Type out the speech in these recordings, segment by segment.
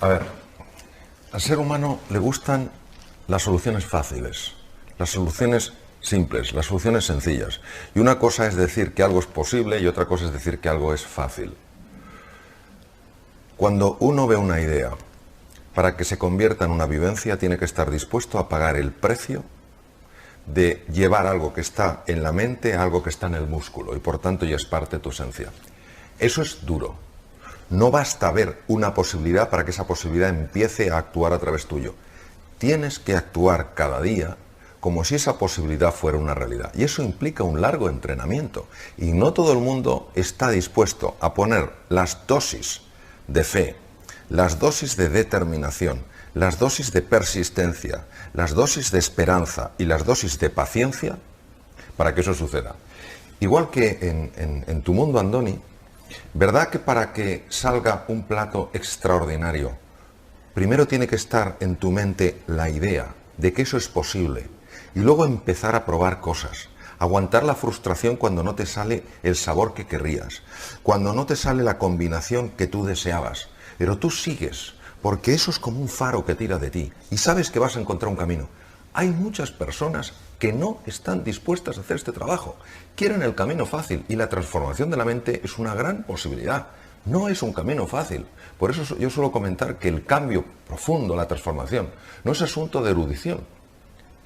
A ver, al ser humano le gustan las soluciones fáciles, las soluciones simples, las soluciones sencillas. Y una cosa es decir que algo es posible y otra cosa es decir que algo es fácil. Cuando uno ve una idea, para que se convierta en una vivencia, tiene que estar dispuesto a pagar el precio de llevar algo que está en la mente a algo que está en el músculo y por tanto ya es parte de tu esencia. Eso es duro. No basta ver una posibilidad para que esa posibilidad empiece a actuar a través tuyo. Tienes que actuar cada día como si esa posibilidad fuera una realidad. Y eso implica un largo entrenamiento. Y no todo el mundo está dispuesto a poner las dosis de fe, las dosis de determinación, las dosis de persistencia, las dosis de esperanza y las dosis de paciencia para que eso suceda. Igual que en tu mundo, Andoni, ¿verdad que para que salga un plato extraordinario, primero tiene que estar en tu mente la idea de que eso es posible y luego empezar a probar cosas? Aguantar la frustración cuando no te sale el sabor que querrías, cuando no te sale la combinación que tú deseabas, pero tú sigues, porque eso es como un faro que tira de ti y sabes que vas a encontrar un camino. Hay muchas personas que no están dispuestas a hacer este trabajo, quieren el camino fácil y la transformación de la mente es una gran posibilidad. No es un camino fácil, por eso yo suelo comentar que el cambio profundo, la transformación, no es asunto de erudición,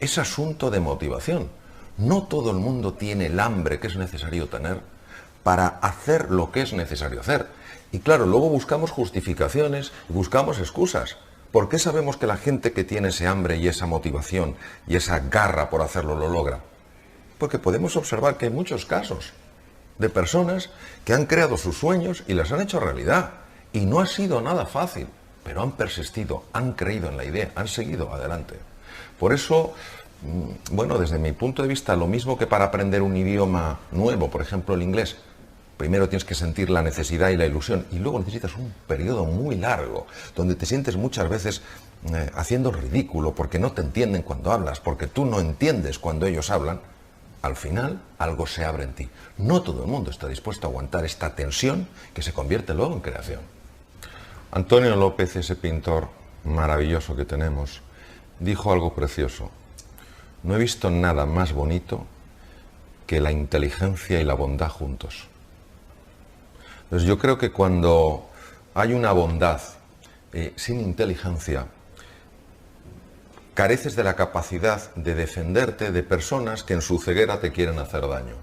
es asunto de motivación. No todo el mundo tiene el hambre que es necesario tener para hacer lo que es necesario hacer. Y claro, luego buscamos justificaciones y buscamos excusas. ¿Por qué sabemos que la gente que tiene ese hambre y esa motivación y esa garra por hacerlo lo logra? Porque podemos observar que hay muchos casos de personas que han creado sus sueños y las han hecho realidad. Y no ha sido nada fácil, pero han persistido, han creído en la idea, han seguido adelante. Por eso, bueno, desde mi punto de vista, lo mismo que para aprender un idioma nuevo, por ejemplo el inglés, primero tienes que sentir la necesidad y la ilusión y luego necesitas un periodo muy largo donde te sientes muchas veces haciendo ridículo porque no te entienden cuando hablas, porque tú no entiendes cuando ellos hablan. Al final algo se abre en ti. No todo el mundo está dispuesto a aguantar esta tensión que se convierte luego en creación. Antonio López, ese pintor maravilloso que tenemos, dijo algo precioso. No he visto nada más bonito que la inteligencia y la bondad juntos. Entonces yo creo que cuando hay una bondad sin inteligencia, careces de la capacidad de defenderte de personas que en su ceguera te quieren hacer daño.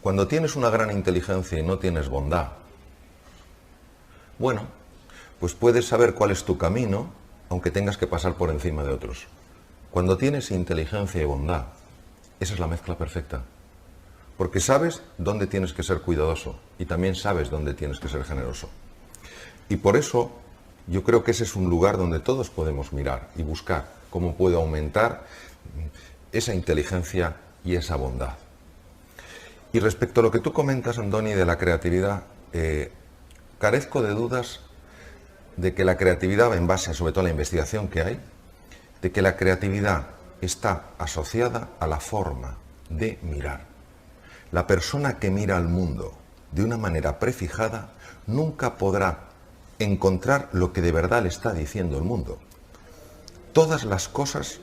Cuando tienes una gran inteligencia y no tienes bondad, bueno, pues puedes saber cuál es tu camino, aunque tengas que pasar por encima de otros. Cuando tienes inteligencia y bondad, esa es la mezcla perfecta. Porque sabes dónde tienes que ser cuidadoso y también sabes dónde tienes que ser generoso. Y por eso yo creo que ese es un lugar donde todos podemos mirar y buscar cómo puedo aumentar esa inteligencia y esa bondad. Y respecto a lo que tú comentas, Andoni, de la creatividad, carezco de dudas de que la creatividad, en base sobre todo a la investigación que hay, de que la creatividad está asociada a la forma de mirar. La persona que mira al mundo de una manera prefijada nunca podrá encontrar lo que de verdad le está diciendo el mundo. Todas las cosas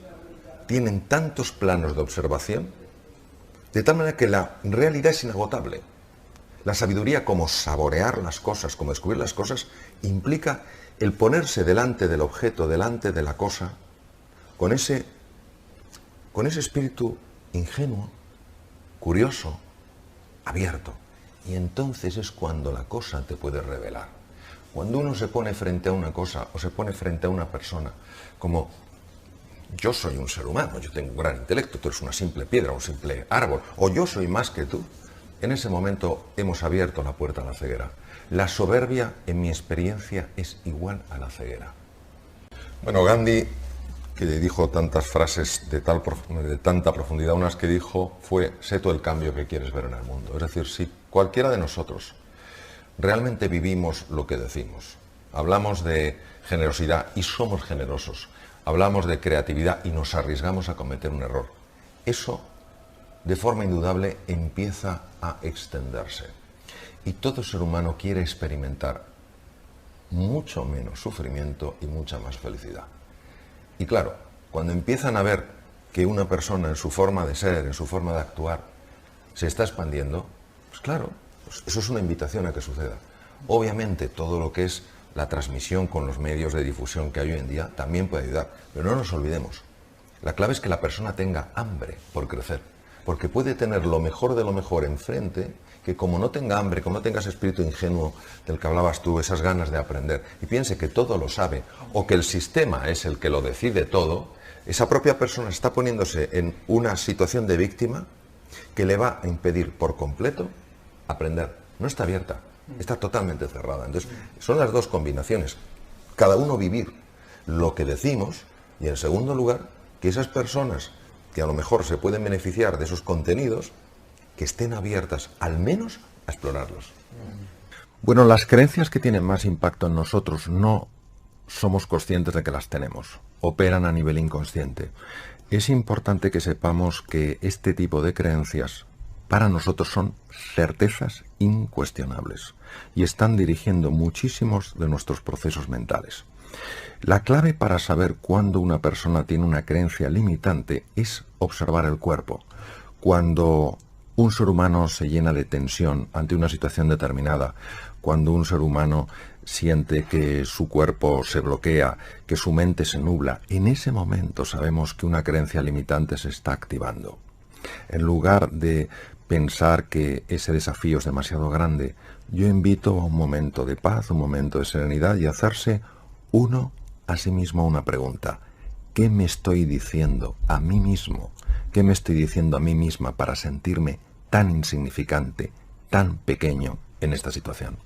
tienen tantos planos de observación, de tal manera que la realidad es inagotable. La sabiduría, como saborear las cosas, como descubrir las cosas, implica el ponerse delante del objeto, delante de la cosa, con ese espíritu ingenuo, curioso, abierto. Y entonces es cuando la cosa te puede revelar. Cuando uno se pone frente a una cosa o se pone frente a una persona, como yo soy un ser humano, yo tengo un gran intelecto, tú eres una simple piedra, un simple árbol, o yo soy más que tú, en ese momento hemos abierto la puerta a la ceguera. La soberbia, en mi experiencia, es igual a la ceguera. Bueno, Gandhi, que dijo tantas frases de tanta profundidad, unas que dijo fue: sé tú el cambio que quieres ver en el mundo. Es decir, si cualquiera de nosotros realmente vivimos lo que decimos, hablamos de generosidad y somos generosos, hablamos de creatividad y nos arriesgamos a cometer un error, eso de forma indudable empieza a extenderse. Y todo ser humano quiere experimentar mucho menos sufrimiento y mucha más felicidad. Y claro, cuando empiezan a ver que una persona en su forma de ser, en su forma de actuar, se está expandiendo, pues claro, pues eso es una invitación a que suceda. Obviamente todo lo que es la transmisión con los medios de difusión que hay hoy en día también puede ayudar, pero no nos olvidemos. La clave es que la persona tenga hambre por crecer, porque puede tener lo mejor de lo mejor enfrente, que como no tenga hambre, como no tenga ese espíritu ingenuo del que hablabas tú, esas ganas de aprender, y piense que todo lo sabe, o que el sistema es el que lo decide todo, esa propia persona está poniéndose en una situación de víctima que le va a impedir por completo aprender. No está abierta, está totalmente cerrada. Entonces, son las dos combinaciones. Cada uno vivir lo que decimos, y en segundo lugar, que esas personas que a lo mejor se pueden beneficiar de esos contenidos, que estén abiertas al menos a explorarlos. Bueno, las creencias que tienen más impacto en nosotros no somos conscientes de que las tenemos, operan a nivel inconsciente. Es importante que sepamos que este tipo de creencias para nosotros son certezas incuestionables y están dirigiendo muchísimos de nuestros procesos mentales. La clave para saber cuándo una persona tiene una creencia limitante es observar el cuerpo. Cuando un ser humano se llena de tensión ante una situación determinada, cuando un ser humano siente que su cuerpo se bloquea, que su mente se nubla, en ese momento sabemos que una creencia limitante se está activando. En lugar de pensar que ese desafío es demasiado grande, yo invito a un momento de paz, un momento de serenidad y hacerse uno a sí mismo una pregunta. ¿Qué me estoy diciendo a mí mismo? ¿Qué me estoy diciendo a mí misma para sentirme tan insignificante, tan pequeño en esta situación?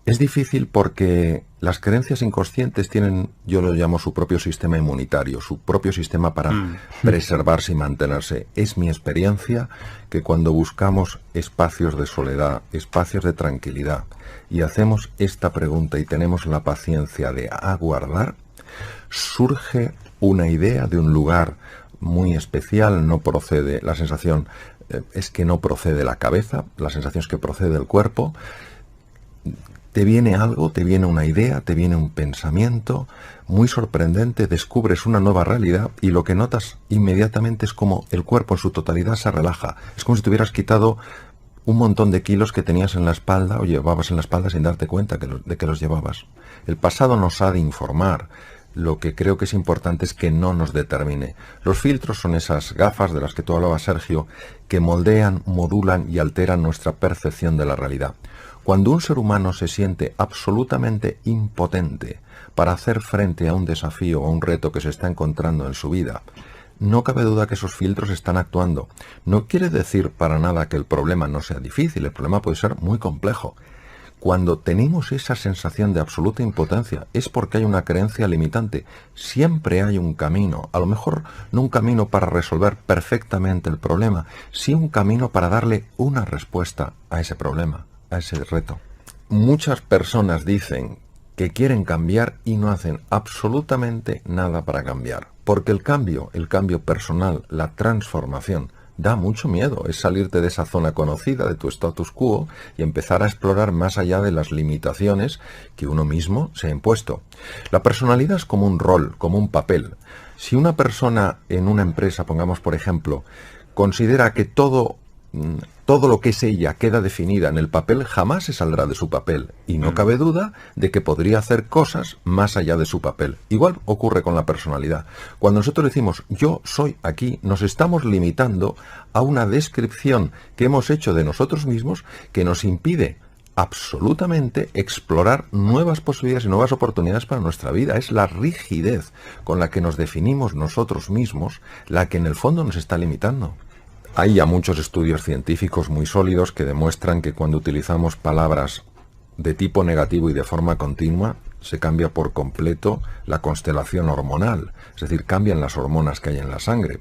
Es difícil porque las creencias inconscientes tienen, yo lo llamo su propio sistema inmunitario, su propio sistema para preservarse y mantenerse. Es mi experiencia que cuando buscamos espacios de soledad, espacios de tranquilidad, y hacemos esta pregunta y tenemos la paciencia de aguardar, surge una idea de un lugar muy especial. No procede, la sensación es que no procede de la cabeza, la sensación es que procede del cuerpo. Te viene algo, te viene una idea, te viene un pensamiento muy sorprendente, descubres una nueva realidad y lo que notas inmediatamente es como el cuerpo en su totalidad se relaja. Es como si te hubieras quitado un montón de kilos que tenías en la espalda o llevabas en la espalda sin darte cuenta de que los llevabas. El pasado nos ha de informar. Lo que creo que es importante es que no nos determine. Los filtros son esas gafas de las que tú hablabas, Sergio, que moldean, modulan y alteran nuestra percepción de la realidad. Cuando un ser humano se siente absolutamente impotente para hacer frente a un desafío o a un reto que se está encontrando en su vida, no cabe duda que esos filtros están actuando. No quiere decir para nada que el problema no sea difícil, el problema puede ser muy complejo. Cuando tenemos esa sensación de absoluta impotencia es porque hay una creencia limitante. Siempre hay un camino, a lo mejor no un camino para resolver perfectamente el problema, sí un camino para darle una respuesta a ese problema, a ese reto. Muchas personas dicen que quieren cambiar y no hacen absolutamente nada para cambiar, porque el cambio personal, la transformación, da mucho miedo, es salirte de esa zona conocida, de tu status quo, y empezar a explorar más allá de las limitaciones que uno mismo se ha impuesto. La personalidad es como un rol, como un papel. Si una persona en una empresa, pongamos por ejemplo, considera que todo lo que es ella queda definida en el papel, jamás se saldrá de su papel. Y no cabe duda de que podría hacer cosas más allá de su papel. Igual ocurre con la personalidad. Cuando nosotros decimos yo soy aquí, nos estamos limitando a una descripción que hemos hecho de nosotros mismos que nos impide absolutamente explorar nuevas posibilidades y nuevas oportunidades para nuestra vida. Es la rigidez con la que nos definimos nosotros mismos la que en el fondo nos está limitando. Hay ya muchos estudios científicos muy sólidos que demuestran que cuando utilizamos palabras de tipo negativo y de forma continua, se cambia por completo la constelación hormonal, es decir, cambian las hormonas que hay en la sangre.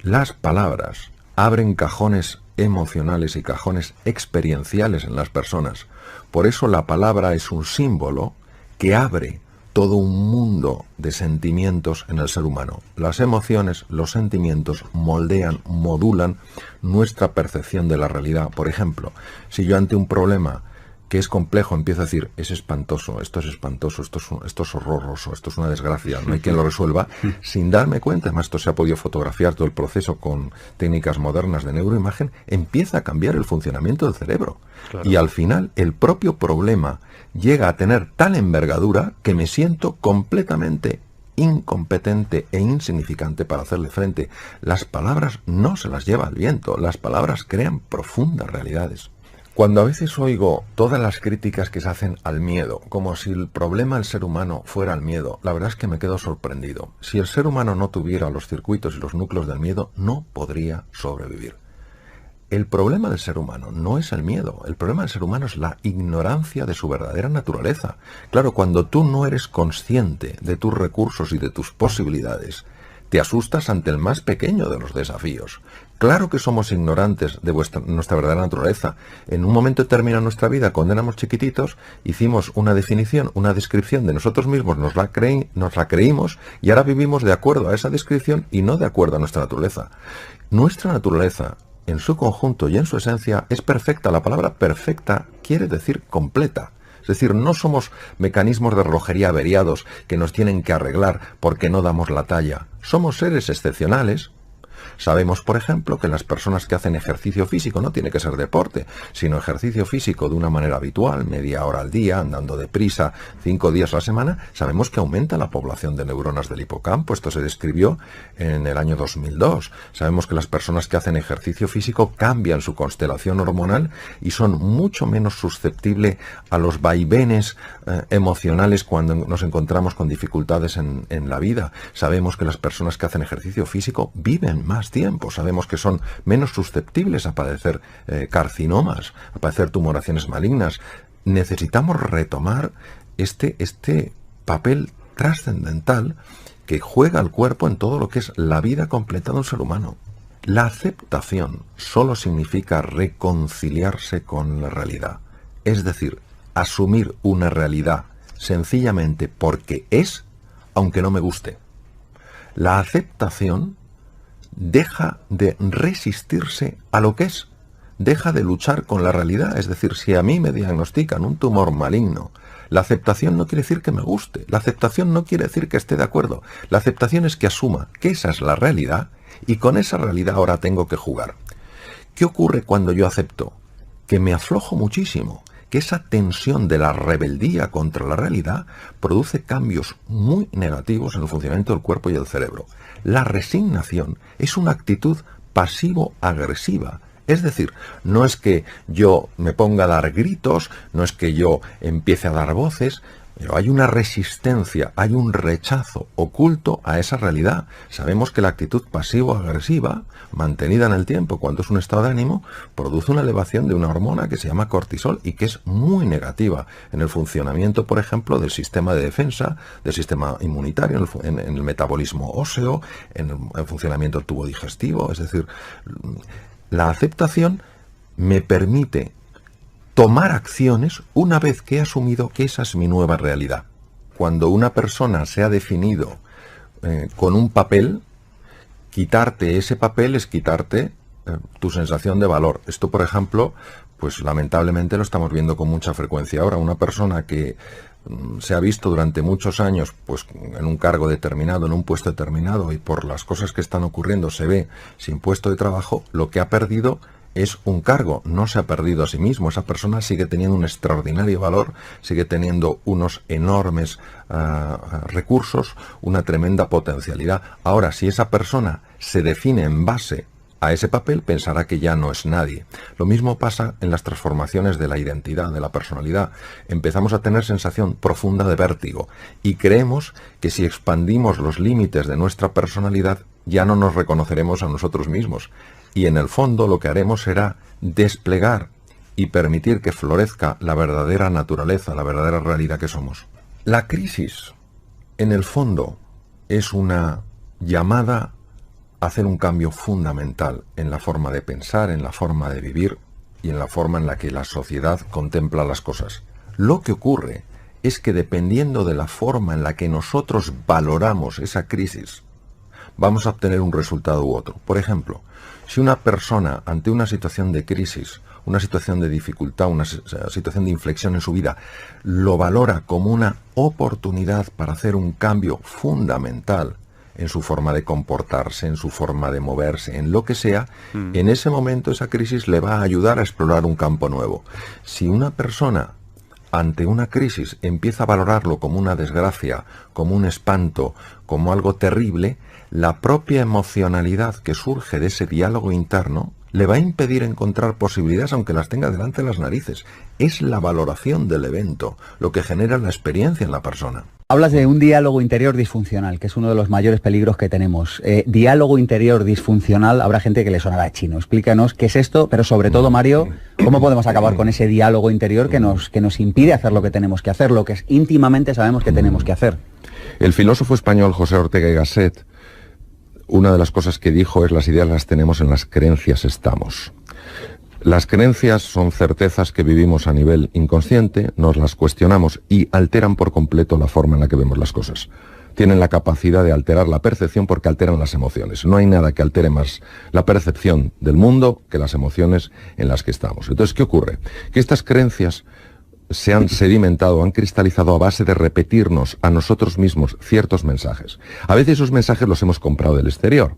Las palabras abren cajones emocionales y cajones experienciales en las personas. Por eso la palabra es un símbolo que abre todo un mundo de sentimientos en el ser humano. Las emociones, los sentimientos moldean, modulan nuestra percepción de la realidad. Por ejemplo, si yo ante un problema que es complejo, empiezo a decir, es espantoso, esto es horroroso, esto es una desgracia, no hay quien lo resuelva, sin darme cuenta, además esto se ha podido fotografiar todo el proceso con técnicas modernas de neuroimagen, empieza a cambiar el funcionamiento del cerebro. Claro. Y al final el propio problema llega a tener tal envergadura que me siento completamente incompetente e insignificante para hacerle frente. Las palabras no se las lleva el viento, las palabras crean profundas realidades. Cuando a veces oigo todas las críticas que se hacen al miedo, como si el problema del ser humano fuera el miedo, la verdad es que me quedo sorprendido. Si el ser humano no tuviera los circuitos y los núcleos del miedo, no podría sobrevivir. El problema del ser humano no es el miedo, el problema del ser humano es la ignorancia de su verdadera naturaleza. Claro, cuando tú no eres consciente de tus recursos y de tus posibilidades, te asustas ante el más pequeño de los desafíos. Claro que somos ignorantes de nuestra verdadera naturaleza. En un momento determinado de nuestra vida, cuando éramos chiquititos, hicimos una definición, una descripción de nosotros mismos, nos la creímos y ahora vivimos de acuerdo a esa descripción y no de acuerdo a nuestra naturaleza. Nuestra naturaleza, en su conjunto y en su esencia, es perfecta. La palabra perfecta quiere decir completa. Es decir, no somos mecanismos de relojería averiados que nos tienen que arreglar porque no damos la talla. Somos seres excepcionales. Sabemos, por ejemplo, que las personas que hacen ejercicio físico, no tiene que ser deporte, sino ejercicio físico de una manera habitual, media hora al día, andando deprisa, 5 días a la semana, sabemos que aumenta la población de neuronas del hipocampo. Esto se describió en el año 2002. Sabemos que las personas que hacen ejercicio físico cambian su constelación hormonal y son mucho menos susceptibles a los vaivenes emocionales cuando nos encontramos con dificultades en la vida. Sabemos que las personas que hacen ejercicio físico viven más tiempo, sabemos que son menos susceptibles a padecer carcinomas, a padecer tumoraciones malignas. Necesitamos retomar este papel trascendental que juega el cuerpo en todo lo que es la vida completa de un ser humano. La aceptación solo significa reconciliarse con la realidad, es decir, asumir una realidad sencillamente porque es, aunque no me guste. La aceptación deja de resistirse a lo que es, deja de luchar con la realidad. Es decir, si a mí me diagnostican un tumor maligno, la aceptación no quiere decir que me guste, la aceptación no quiere decir que esté de acuerdo, la aceptación es que asuma que esa es la realidad y con esa realidad ahora tengo que jugar. ¿Qué ocurre cuando yo acepto? Que me aflojo muchísimo, que esa tensión de la rebeldía contra la realidad produce cambios muy negativos en el funcionamiento del cuerpo y del cerebro. La resignación es una actitud pasivo-agresiva. Es decir, no es que yo me ponga a dar gritos, no es que yo empiece a dar voces, pero hay una resistencia, hay un rechazo oculto a esa realidad. Sabemos que la actitud pasivo-agresiva, mantenida en el tiempo cuando es un estado de ánimo, produce una elevación de una hormona que se llama cortisol y que es muy negativa en el funcionamiento, por ejemplo, del sistema de defensa, del sistema inmunitario, en el metabolismo óseo, en el funcionamiento del tubo digestivo. Es decir, la aceptación me permite tomar acciones una vez que he asumido que esa es mi nueva realidad. Cuando una persona se ha definido con un papel, quitarte ese papel es quitarte tu sensación de valor. Esto, por ejemplo, pues lamentablemente lo estamos viendo con mucha frecuencia ahora. Una persona que se ha visto durante muchos años pues en un cargo determinado, en un puesto determinado, y por las cosas que están ocurriendo se ve sin puesto de trabajo, lo que ha perdido es un cargo, no se ha perdido a sí mismo. Esa persona sigue teniendo un extraordinario valor, sigue teniendo unos enormes recursos, una tremenda potencialidad. Ahora, si esa persona se define en base a ese papel, pensará que ya no es nadie. Lo mismo pasa en las transformaciones de la identidad, de la personalidad. Empezamos a tener sensación profunda de vértigo y creemos que si expandimos los límites de nuestra personalidad ya no nos reconoceremos a nosotros mismos. Y en el fondo lo que haremos será desplegar y permitir que florezca la verdadera naturaleza, la verdadera realidad que somos. La crisis, en el fondo, es una llamada a hacer un cambio fundamental en la forma de pensar, en la forma de vivir y en la forma en la que la sociedad contempla las cosas. Lo que ocurre es que dependiendo de la forma en la que nosotros valoramos esa crisis, vamos a obtener un resultado u otro. Por ejemplo, si una persona ante una situación de crisis una situación de dificultad, una situación de inflexión en su vida, lo valora como una oportunidad para hacer un cambio fundamental en su forma de comportarse, en su forma de moverse, en lo que sea, en ese momento esa crisis le va a ayudar a explorar un campo nuevo. Si una persona ante una crisis empieza a valorarlo como una desgracia, como un espanto, como algo terrible, la propia emocionalidad que surge de ese diálogo interno le va a impedir encontrar posibilidades aunque las tenga delante de las narices. Es la valoración del evento lo que genera la experiencia en la persona. Hablas de un diálogo interior disfuncional, que es uno de los mayores peligros que tenemos. Diálogo interior disfuncional, habrá gente que le sonará chino. Explícanos qué es esto, pero sobre todo, Mario, ¿cómo podemos acabar con ese diálogo interior que nos impide hacer lo que tenemos que hacer, lo que íntimamente sabemos que tenemos que hacer? El filósofo español José Ortega y Gasset, una de las cosas que dijo es: las ideas las tenemos, en las creencias estamos. Las creencias son certezas que vivimos a nivel inconsciente, nos las cuestionamos y alteran por completo la forma en la que vemos las cosas. Tienen la capacidad de alterar la percepción porque alteran las emociones. No hay nada que altere más la percepción del mundo que las emociones en las que estamos. Entonces, ¿qué ocurre? Que estas creencias se han sedimentado, han cristalizado a base de repetirnos a nosotros mismos ciertos mensajes. A veces esos mensajes los hemos comprado del exterior.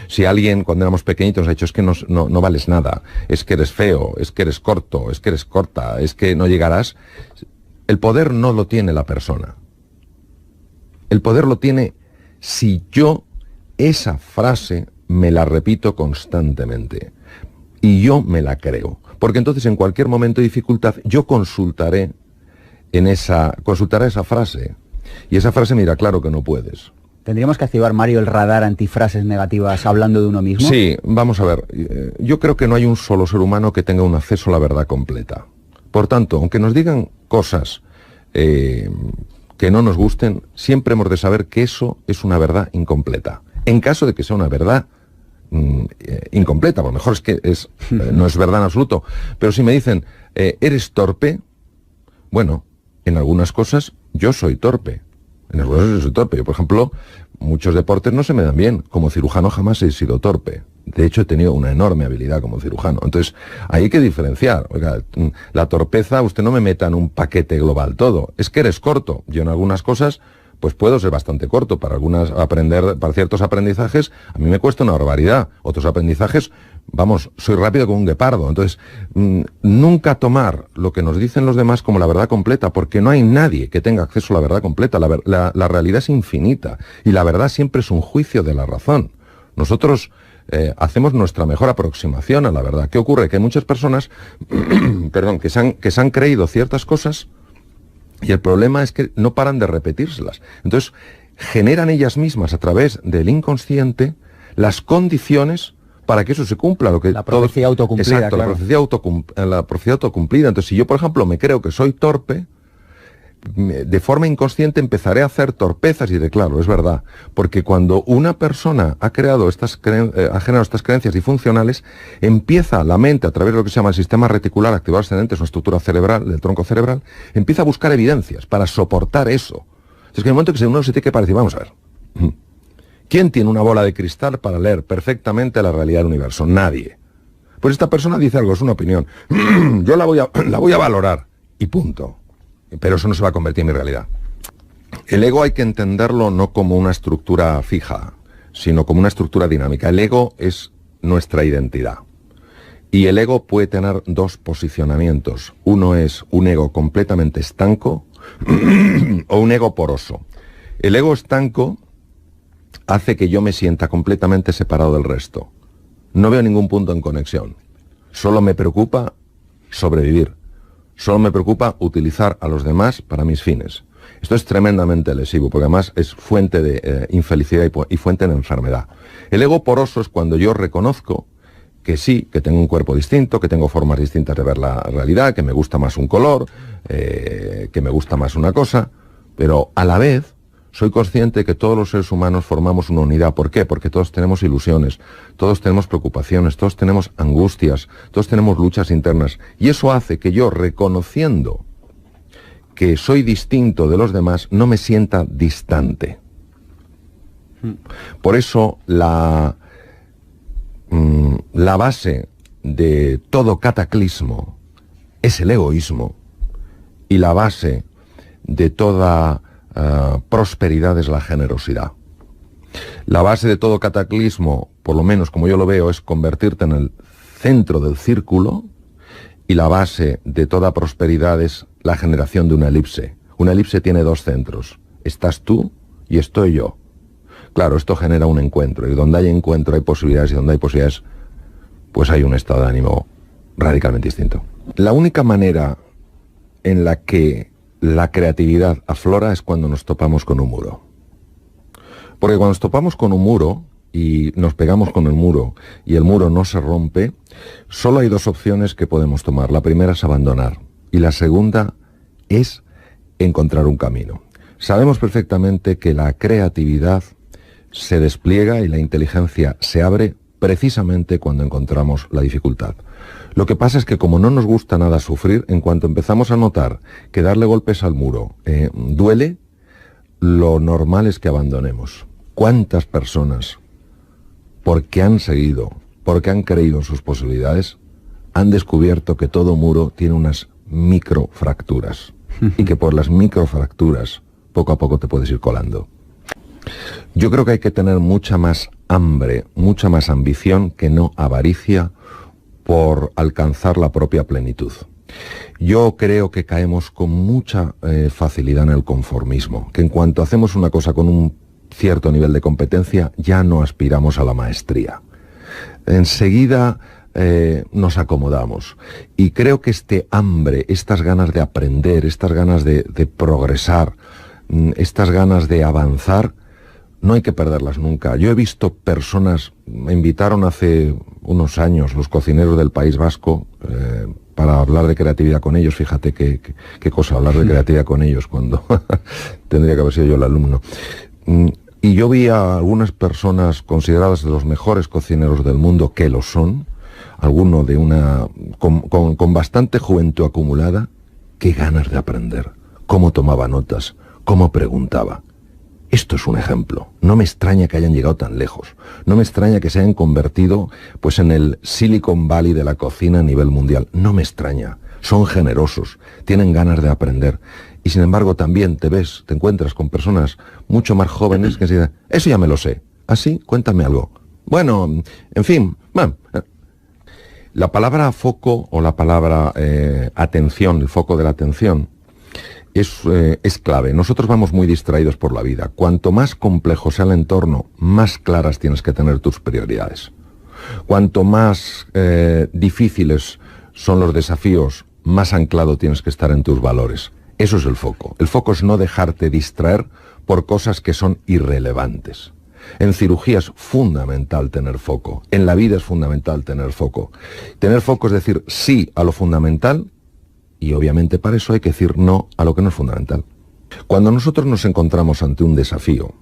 Si alguien cuando éramos pequeñitos nos ha dicho: es que no vales nada, es que eres feo, es que eres corto, es que eres corta, es que no llegarás, el poder no lo tiene la persona. El poder lo tiene si yo esa frase me la repito constantemente y yo me la creo. Porque entonces en cualquier momento de dificultad yo consultaré esa frase y esa frase me dirá: claro que no puedes. ¿Tendríamos que activar, Mario, el radar antifrases negativas hablando de uno mismo? Sí, vamos a ver. Yo creo que no hay un solo ser humano que tenga un acceso a la verdad completa. Por tanto, aunque nos digan cosas que no nos gusten, siempre hemos de saber que eso es una verdad incompleta. En caso de que sea una verdad incompleta, por lo mejor es que no es verdad en absoluto, pero si me dicen: eres torpe, bueno, en algunas cosas yo soy torpe. En algunas cosas yo soy torpe. Yo, por ejemplo, muchos deportes no se me dan bien. Como cirujano jamás he sido torpe. De hecho, he tenido una enorme habilidad como cirujano. Entonces, hay que diferenciar. Oiga, la torpeza, usted no me meta en un paquete global todo. Es que eres corto. Yo en algunas cosas, pues puedo ser bastante corto. Para ciertos aprendizajes, a mí me cuesta una barbaridad. Otros aprendizajes, vamos, soy rápido como un guepardo. Entonces, nunca tomar lo que nos dicen los demás como la verdad completa, porque no hay nadie que tenga acceso a la verdad completa. La realidad es infinita y la verdad siempre es un juicio de la razón. Nosotros hacemos nuestra mejor aproximación a la verdad. ¿Qué ocurre? Que hay muchas personas perdón, que se han creído ciertas cosas y el problema es que no paran de repetírselas. Entonces, generan ellas mismas a través del inconsciente las condiciones para que eso se cumpla. La profecía autocumplida. Exacto, claro. La profecía autocumplida. Entonces, si yo, por ejemplo, me creo que soy torpe, de forma inconsciente empezaré a hacer torpezas y diré: claro, es verdad. Porque cuando una persona ha generado estas creencias disfuncionales, empieza la mente, a través de lo que se llama el sistema reticular activado ascendente, es una estructura cerebral, del tronco cerebral, empieza a buscar evidencias para soportar eso. Es que en el momento que uno se tiene que parar y vamos a ver, ¿quién tiene una bola de cristal para leer perfectamente la realidad del universo? Nadie. Pues esta persona dice algo, es una opinión. Yo la voy a valorar y punto. Pero eso no se va a convertir en mi realidad. El ego hay que entenderlo no como una estructura fija, sino como una estructura dinámica. El ego es nuestra identidad. Y el ego puede tener dos posicionamientos. Uno es un ego completamente estanco o un ego poroso. El ego estanco hace que yo me sienta completamente separado del resto. No veo ningún punto en conexión. Solo me preocupa sobrevivir. Solo me preocupa utilizar a los demás para mis fines. Esto es tremendamente lesivo, porque además es fuente de infelicidad y fuente de enfermedad. El ego poroso es cuando yo reconozco que sí, que tengo un cuerpo distinto, que tengo formas distintas de ver la realidad, que me gusta más un color, que me gusta más una cosa, pero a la vez soy consciente que todos los seres humanos formamos una unidad. ¿Por qué? Porque todos tenemos ilusiones, todos tenemos preocupaciones, todos tenemos angustias, todos tenemos luchas internas. Y eso hace que yo, reconociendo que soy distinto de los demás, no me sienta distante. Por eso la base de todo cataclismo es el egoísmo y la base de toda prosperidad es la generosidad. La base de todo cataclismo, por lo menos como yo lo veo, es convertirte en el centro del círculo, y la base de toda prosperidad es la generación de una elipse. Una elipse tiene dos centros. Estás tú y estoy yo. Claro, esto genera un encuentro, y donde hay encuentro hay posibilidades, y donde hay posibilidades, pues hay un estado de ánimo radicalmente distinto. La única manera en la que la creatividad aflora es cuando nos topamos con un muro. Porque cuando nos topamos con un muro y nos pegamos con el muro y el muro no se rompe, solo hay dos opciones que podemos tomar. La primera es abandonar y la segunda es encontrar un camino. Sabemos perfectamente que la creatividad se despliega y la inteligencia se abre precisamente cuando encontramos la dificultad. Lo que pasa es que como no nos gusta nada sufrir, en cuanto empezamos a notar que darle golpes al muro duele, lo normal es que abandonemos. ¿Cuántas personas, porque han seguido, porque han creído en sus posibilidades, han descubierto que todo muro tiene unas microfracturas y que por las microfracturas poco a poco te puedes ir colando? Yo creo que hay que tener mucha más hambre, mucha más ambición que no avaricia por alcanzar la propia plenitud. Yo creo que caemos con mucha facilidad en el conformismo, que en cuanto hacemos una cosa con un cierto nivel de competencia ya no aspiramos a la maestría. Enseguida nos acomodamos, y creo que este hambre, estas ganas de aprender, estas ganas de progresar, estas ganas de avanzar, no hay que perderlas nunca. Yo he visto personas, me invitaron hace unos años los cocineros del País Vasco para hablar de creatividad con ellos. Fíjate qué cosa, hablar de creatividad con ellos cuando tendría que haber sido yo el alumno. Y yo vi a algunas personas consideradas de los mejores cocineros del mundo, que lo son, alguno de con bastante juventud acumulada, qué ganas de aprender, cómo tomaba notas, cómo preguntaba. Esto es un ejemplo. No me extraña que hayan llegado tan lejos. No me extraña que se hayan convertido pues en el Silicon Valley de la cocina a nivel mundial. No me extraña. Son generosos, tienen ganas de aprender. Y sin embargo también te encuentras con personas mucho más jóvenes que dicen, eso ya me lo sé. ¿Ah, sí? Cuéntame algo. Bueno, en fin. La palabra foco o la palabra atención, el foco de la atención, es clave. Nosotros vamos muy distraídos por la vida. Cuanto más complejo sea el entorno, más claras tienes que tener tus prioridades. Cuanto más difíciles son los desafíos, más anclado tienes que estar en tus valores. Eso es el foco. El foco es no dejarte distraer por cosas que son irrelevantes. En cirugía es fundamental tener foco. En la vida es fundamental tener foco. Tener foco es decir sí a lo fundamental, y obviamente para eso hay que decir no a lo que no es fundamental. Cuando nosotros nos encontramos ante un desafío,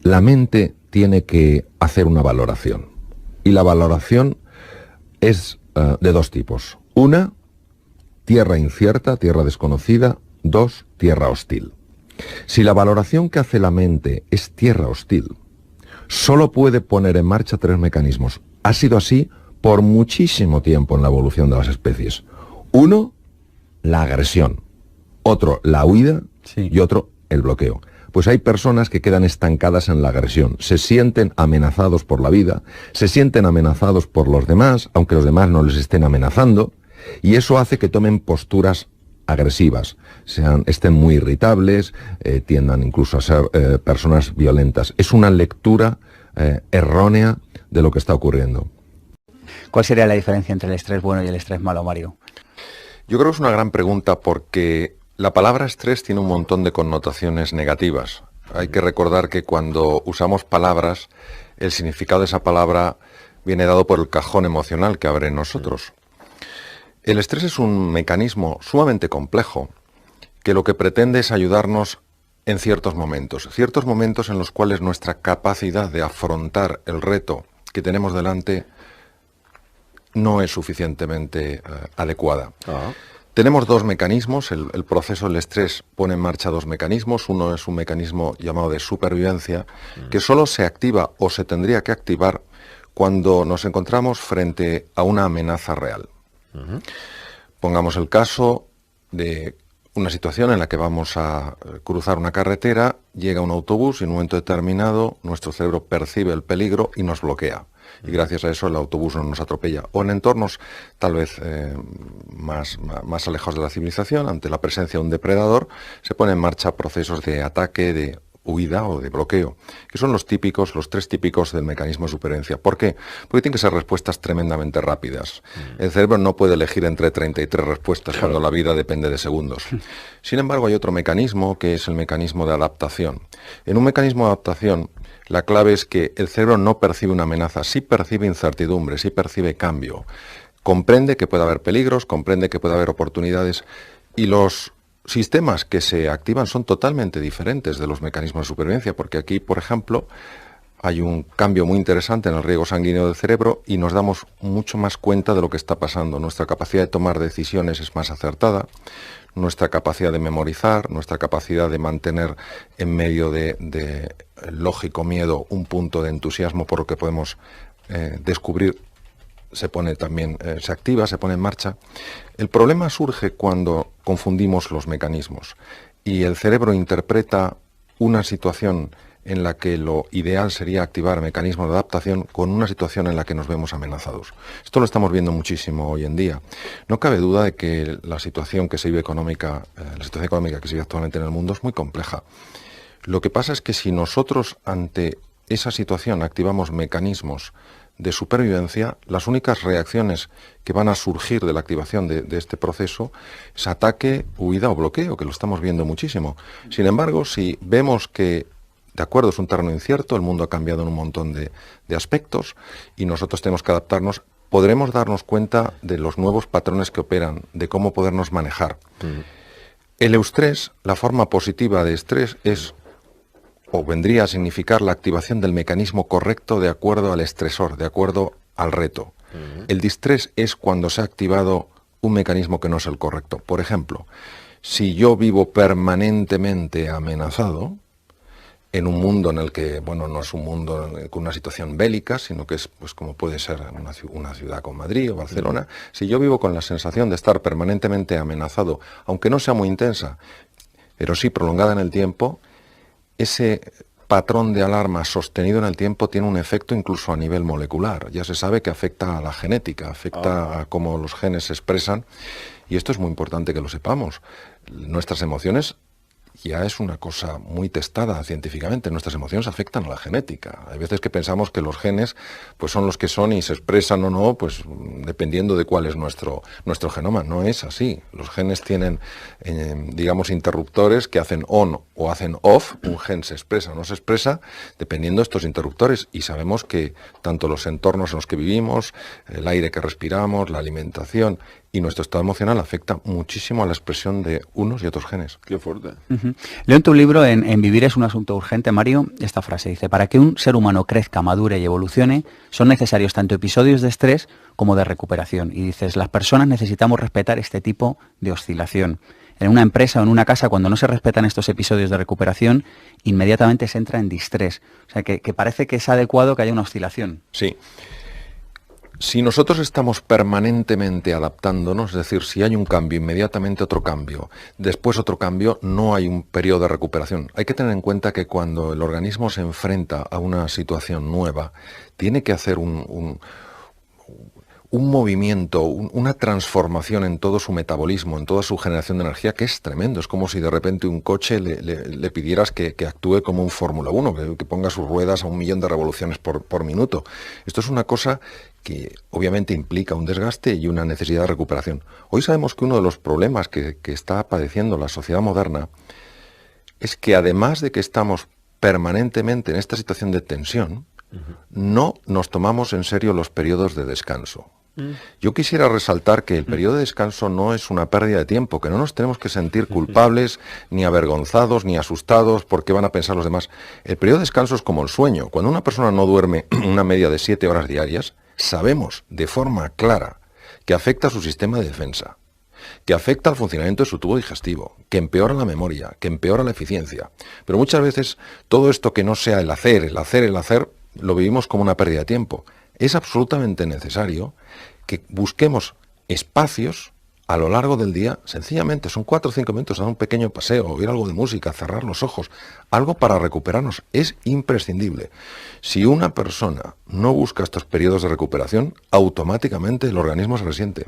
la mente tiene que hacer una valoración. Y la valoración es de dos tipos. Una, tierra incierta, tierra desconocida. Dos, tierra hostil. Si la valoración que hace la mente es tierra hostil, solo puede poner en marcha tres mecanismos. Ha sido así por muchísimo tiempo en la evolución de las especies. Uno, la agresión. Otro, la huida. Sí. Y otro, el bloqueo. Pues hay personas que quedan estancadas en la agresión. Se sienten amenazados por la vida, se sienten amenazados por los demás, aunque los demás no les estén amenazando, y eso hace que tomen posturas agresivas, estén muy irritables, tiendan incluso a ser personas violentas. Es una lectura errónea de lo que está ocurriendo. ¿Cuál sería la diferencia entre el estrés bueno y el estrés malo, Mario? Yo creo que es una gran pregunta porque la palabra estrés tiene un montón de connotaciones negativas. Hay que recordar que cuando usamos palabras, el significado de esa palabra viene dado por el cajón emocional que abre en nosotros. El estrés es un mecanismo sumamente complejo que lo que pretende es ayudarnos en ciertos momentos en los cuales nuestra capacidad de afrontar el reto que tenemos delante no es suficientemente adecuada. Tenemos dos mecanismos, el proceso del estrés pone en marcha dos mecanismos. Uno es un mecanismo llamado de supervivencia, que solo se activa o se tendría que activar cuando nos encontramos frente a una amenaza real. Pongamos el caso de una situación en la que vamos a cruzar una carretera, llega un autobús y en un momento determinado nuestro cerebro percibe el peligro y nos bloquea. Y gracias a eso el autobús no nos atropella. O en entornos tal vez más alejados de la civilización, ante la presencia de un depredador, se ponen en marcha procesos de ataque, de huida o de bloqueo, que son los tres típicos del mecanismo de supervivencia. ¿Por qué? Porque tienen que ser respuestas tremendamente rápidas. El cerebro no puede elegir entre 33 respuestas cuando la vida depende de segundos. Sin embargo, hay otro mecanismo que es el mecanismo de adaptación. En un mecanismo de adaptación, la clave es que el cerebro no percibe una amenaza, sí percibe incertidumbre, sí percibe cambio. Comprende que puede haber peligros, comprende que puede haber oportunidades, y los sistemas que se activan son totalmente diferentes de los mecanismos de supervivencia, porque aquí, por ejemplo, hay un cambio muy interesante en el riego sanguíneo del cerebro y nos damos mucho más cuenta de lo que está pasando. Nuestra capacidad de tomar decisiones es más acertada, nuestra capacidad de memorizar, nuestra capacidad de mantener en medio de lógico miedo un punto de entusiasmo por lo que podemos descubrir, se activa, se pone en marcha. El problema surge cuando confundimos los mecanismos y el cerebro interpreta una situación en la que lo ideal sería activar mecanismos de adaptación con una situación en la que nos vemos amenazados. Esto lo estamos viendo muchísimo hoy en día. No cabe duda de que la situación que se vive económica que se vive actualmente en el mundo es muy compleja. Lo que pasa es que si nosotros ante esa situación activamos mecanismos de supervivencia, las únicas reacciones que van a surgir de la activación de este proceso es ataque, huida o bloqueo, que lo estamos viendo muchísimo. Sin embargo, si vemos que, de acuerdo, es un terreno incierto, el mundo ha cambiado en un montón de aspectos y nosotros tenemos que adaptarnos, podremos darnos cuenta de los nuevos patrones que operan, de cómo podernos manejar. El eustrés, la forma positiva de estrés es, o vendría a significar, la activación del mecanismo correcto de acuerdo al estresor, de acuerdo al reto. El distrés es cuando se ha activado un mecanismo que no es el correcto. Por ejemplo, si yo vivo permanentemente amenazado, en un mundo en el que, bueno, no es un mundo con una situación bélica, sino que es, pues, como puede ser una ciudad como Madrid o Barcelona, si yo vivo con la sensación de estar permanentemente amenazado, aunque no sea muy intensa, pero sí prolongada en el tiempo, ese patrón de alarma sostenido en el tiempo tiene un efecto incluso a nivel molecular. Ya se sabe que afecta a la genética, afecta a cómo los genes se expresan, y esto es muy importante que lo sepamos. Nuestras emociones ya es una cosa muy testada científicamente. Nuestras emociones afectan a la genética. Hay veces que pensamos que los genes pues son los que son y se expresan o no, pues dependiendo de cuál es nuestro genoma. No es así. Los genes tienen, digamos, interruptores que hacen on o hacen off. Un gen se expresa o no se expresa dependiendo de estos interruptores. Y sabemos que tanto los entornos en los que vivimos, el aire que respiramos, la alimentación y nuestro estado emocional afecta muchísimo a la expresión de unos y otros genes. Qué fuerte. Leo en tu libro, en Vivir es un asunto urgente, Mario, esta frase dice: para que un ser humano crezca, madure y evolucione, son necesarios tanto episodios de estrés como de recuperación. Y dices, las personas necesitamos respetar este tipo de oscilación. En una empresa o en una casa, cuando no se respetan estos episodios de recuperación, inmediatamente se entra en distrés. O sea, que parece que es adecuado que haya una oscilación. Sí. Si nosotros estamos permanentemente adaptándonos, es decir, si hay un cambio, inmediatamente otro cambio, después otro cambio, no hay un periodo de recuperación. Hay que tener en cuenta que cuando el organismo se enfrenta a una situación nueva, tiene que hacer un movimiento, una transformación en todo su metabolismo, en toda su generación de energía, que es tremendo. Es como si de repente un coche le pidieras que actúe como un Fórmula 1, que ponga sus ruedas a 1.000.000 de revoluciones por minuto. Esto es una cosa que obviamente implica un desgaste y una necesidad de recuperación. Hoy sabemos que uno de los problemas que está padeciendo la sociedad moderna es que, además de que estamos permanentemente en esta situación de tensión, no nos tomamos en serio los periodos de descanso. Yo quisiera resaltar que el periodo de descanso no es una pérdida de tiempo, que no nos tenemos que sentir culpables, ni avergonzados, ni asustados por qué van a pensar los demás. El periodo de descanso es como el sueño. Cuando una persona no duerme una media de 7 horas diarias, sabemos de forma clara que afecta a su sistema de defensa, que afecta al funcionamiento de su tubo digestivo, que empeora la memoria, que empeora la eficiencia. Pero muchas veces todo esto que no sea el hacer, lo vivimos como una pérdida de tiempo. es absolutamente necesario que busquemos espacios a lo largo del día, sencillamente, son 4 o 5 minutos, dar un pequeño paseo, oír algo de música, cerrar los ojos, algo para recuperarnos, es imprescindible. Si una persona no busca estos periodos de recuperación, automáticamente el organismo se resiente.